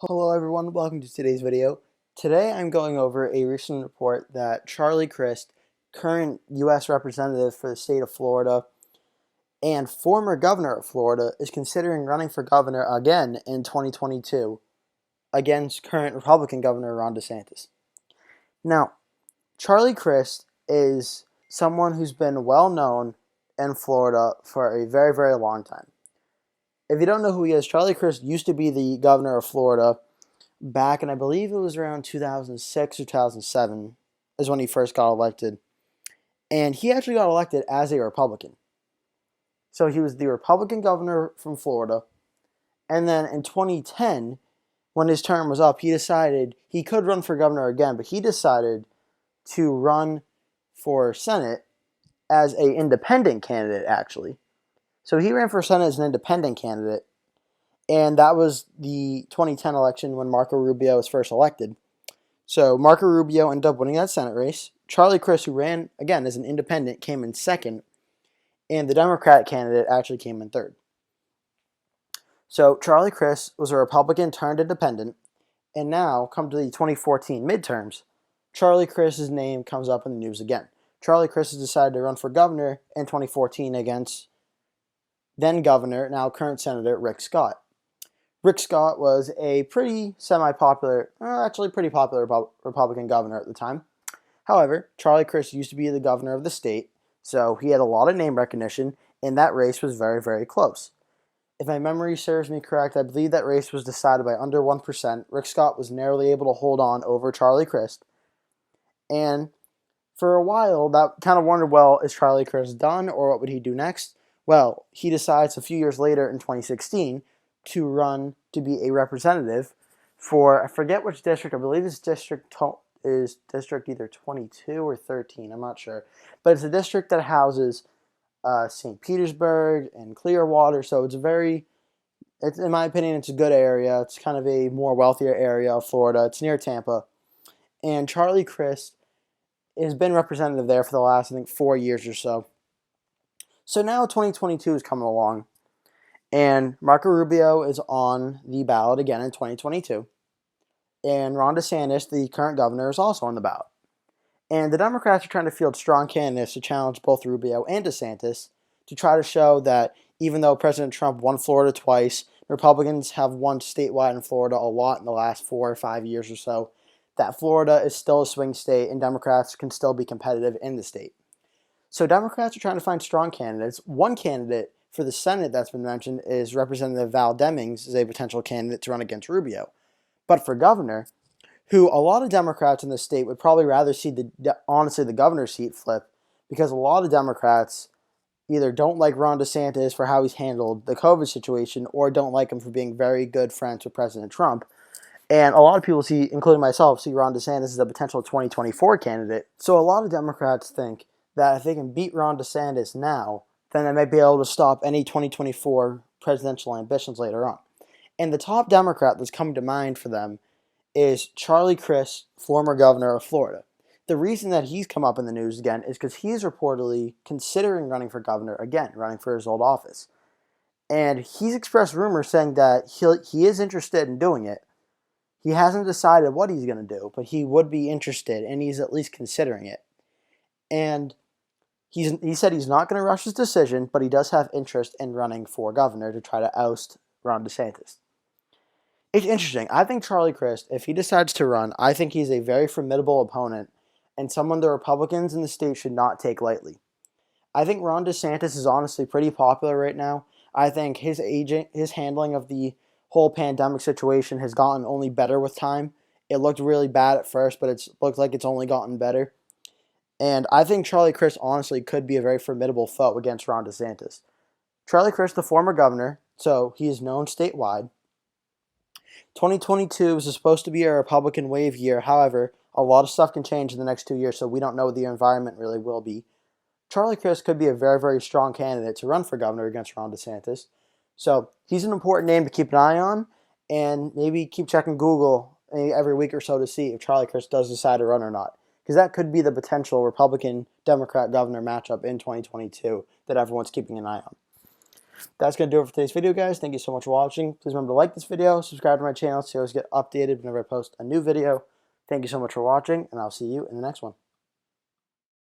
Hello everyone, welcome to today's video. Today I'm going over a recent report that Charlie Crist, current U.S. Representative for the state of Florida and former governor of Florida, is considering running for governor again in 2022 against current Republican Governor Ron Desantis. Now, Charlie Crist is someone who's been well known in Florida for a very, very long time. If you don't know who he is, Charlie Crist used to be the governor of Florida back, and I believe it was around 2006 or 2007 is when he first got elected. And he actually got elected as a Republican. So he was the Republican governor from Florida. And then in 2010, when his term was up, he decided he could run for governor again, but he decided to run for Senate as an independent candidate, actually. So he ran for Senate as an independent candidate, and that was the 2010 election when Marco Rubio was first elected. So Marco Rubio ended up winning that Senate race. Charlie Crist, who ran, again, as an independent, came in second, and the Democratic candidate actually came in third. So Charlie Crist was a Republican turned independent, and now, come to the 2014 midterms, Charlie Crist's name comes up in the news again. Charlie Crist has decided to run for governor in 2014 against then governor, now current Senator Rick Scott. Rick Scott was a pretty semi-popular, actually pretty popular Republican governor at the time. However, Charlie Crist used to be the governor of the state, so he had a lot of name recognition, and that race was very, very close. If my memory serves me correct, I believe that race was decided by under 1%. Rick Scott was narrowly able to hold on over Charlie Crist, and for a while, that kind of wondered, well, is Charlie Crist done, or what would he do next? Well, he decides a few years later in 2016 to run to be a representative for, I forget which district, I believe this district is district either 22 or 13, I'm not sure. But it's a district that houses St. Petersburg and Clearwater, so it's in my opinion, it's a good area. It's kind of a more wealthier area of Florida. It's near Tampa. And Charlie Crist has been representative there for the last, I think, 4 years or so. So now 2022 is coming along, and Marco Rubio is on the ballot again in 2022, and Ron DeSantis, the current governor, is also on the ballot. And the Democrats are trying to field strong candidates to challenge both Rubio and DeSantis to try to show that even though President Trump won Florida twice, Republicans have won statewide in Florida a lot in the last 4 or 5 years or so, that Florida is still a swing state and Democrats can still be competitive in the state. So Democrats are trying to find strong candidates. One candidate for the Senate that's been mentioned is Representative Val Demings as a potential candidate to run against Rubio. But for governor, who a lot of Democrats in the state would probably rather see honestly the governor's seat flip, because a lot of Democrats either don't like Ron DeSantis for how he's handled the COVID situation or don't like him for being very good friends with President Trump. And a lot of people see, including myself, see Ron DeSantis as a potential 2024 candidate. So a lot of Democrats think that if they can beat Ron DeSantis now, then they might be able to stop any 2024 presidential ambitions later on. And the top Democrat that's come to mind for them is Charlie Crist, former governor of Florida. The reason that he's come up in the news again is because he's reportedly considering running for governor again, running for his old office. And he's expressed rumors saying that he is interested in doing it. He hasn't decided what he's going to do, but he would be interested, and he's at least considering it. And he said he's not going to rush his decision, but he does have interest in running for governor to try to oust Ron DeSantis. It's interesting. I think Charlie Crist, if he decides to run, I think he's a very formidable opponent and someone the Republicans in the state should not take lightly. I think Ron DeSantis is honestly pretty popular right now. I think his handling of the whole pandemic situation has gotten only better with time. It looked really bad at first, but it's looked like it's only gotten better. And I think Charlie Crist honestly could be a very formidable foe against Ron DeSantis. Charlie Crist, the former governor, so he is known statewide. 2022 is supposed to be a Republican wave year. However, a lot of stuff can change in the next 2 years, so we don't know what the environment really will be. Charlie Crist could be a very, very strong candidate to run for governor against Ron DeSantis. So he's an important name to keep an eye on, and maybe keep checking Google every week or so to see if Charlie Crist does decide to run or not. Because that could be the potential Republican-Democrat governor matchup in 2022 that everyone's keeping an eye on. That's going to do it for today's video, guys. Thank you so much for watching. Please remember to like this video, subscribe to my channel so you always get updated whenever I post a new video. Thank you so much for watching, and I'll see you in the next one.